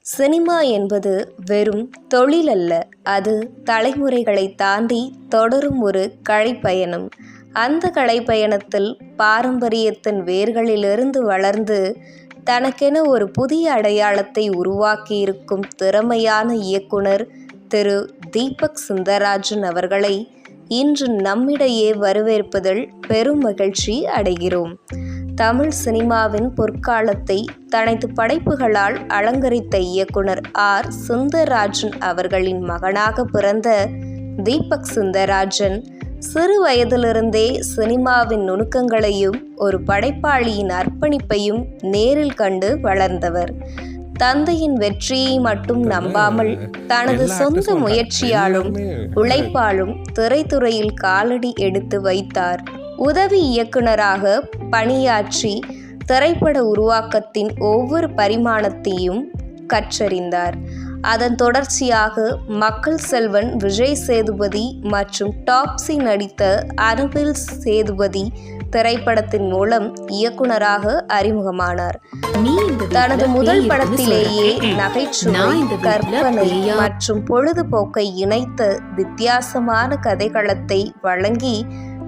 Cinema என்பது வெறும் தொழில் அல்ல, அது தலைமுறைகளை தாண்டி தொடரும் ஒரு கலைப்பயணம். அந்த கலைப்பயணத்தில் பாரம்பரியத்தின் வேர்களிலிருந்து வளர்ந்து தனக்கென ஒரு புதிய அடையாளத்தை உருவாக்கியிருக்கும் திறமையான இயக்குனர் திரு தீபக் சுந்தரராஜன் அவர்களை இன்று நம்மிடையே வரவேற்பதில் பெரும் மகிழ்ச்சி அடைகிறோம். தமிழ் சினிமாவின் பொற்காலத்தை தனது படைப்புகளால் அலங்கரித்த இயக்குனர் ஆர். சுந்தரராஜன் அவர்களின் மகனாக பிறந்த தீபக் சுந்தரராஜன் சிறு வயதிலிருந்தே சினிமாவின் நுணுக்கங்களையும் ஒரு படைப்பாளியின் அர்ப்பணிப்பையும் நேரில் கண்டு வளர்ந்தவர். தந்தையின் வெற்றியை மட்டும் நம்பாமல் தனது சொந்த முயற்சியாலும் உழைப்பாலும் திரைத்துறையில் காலடி எடுத்து வைத்தார். உதவி இயக்குனராக பணியாற்றி திரைப்பட உருவாக்கத்தின் ஒவ்வொரு பரிமாணத்தையும் கற்றறிந்தார். அதன் தொடர்ச்சியாக மக்கள் செல்வன் விஜய் சேதுபதி மற்றும் டாப்ஸி நடித்த அனுபில் சேதுபதி திரைப்படத்தின் மூலம் இயக்குனராக அறிமுகமானார். தனது முதல் படத்திலேயே நகைச்சுவை, கற்பனை மற்றும் பொழுதுபோக்கை இணைத்த வித்தியாசமான கதைக்களத்தை வழங்கி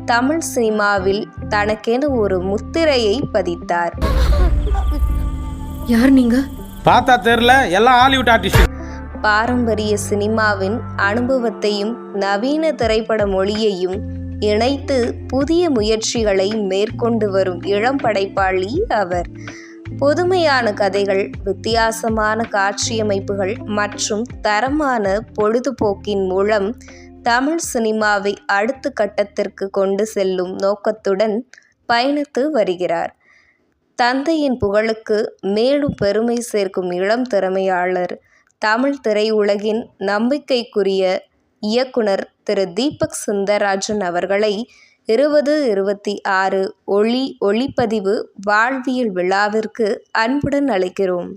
தமிழ் சினிமாவில் தனக்கென ஒரு முத்திரையை பதித்தார். யார் நீங்க? பார்த்தா தெரியல, எல்லாம் ஹாலிவுட் ஆர்டிஸ்ட். பாரம்பரிய சினிமாவின் அனுபவத்தையும் நவீன திரைப்பட மொழியையும் இணைத்து புதிய முயற்சிகளை மேற்கொண்டு வரும் இளம் படைப்பாளி அவர். புதுமையான கதைகள், வித்தியாசமான காட்சியமைப்புகள் மற்றும் தரமான பொழுதுபோக்கின் மூலம் தமிழ் சினிமாவை அடுத்த கட்டத்திற்கு கொண்டு செல்லும் நோக்கத்துடன் பயணித்து வருகிறார். தந்தையின் புகழுக்கு மேலும் பெருமை சேர்க்கும் இளம் திறமையாளர், தமிழ் திரையுலகின் நம்பிக்கைக்குரிய இயக்குனர் திரு தீபக் சுந்தரராஜன் அவர்களை 2026 ஒளிப்பதிவு வாழ்வியல் விழாவிற்கு அன்புடன் அழைக்கிறோம்.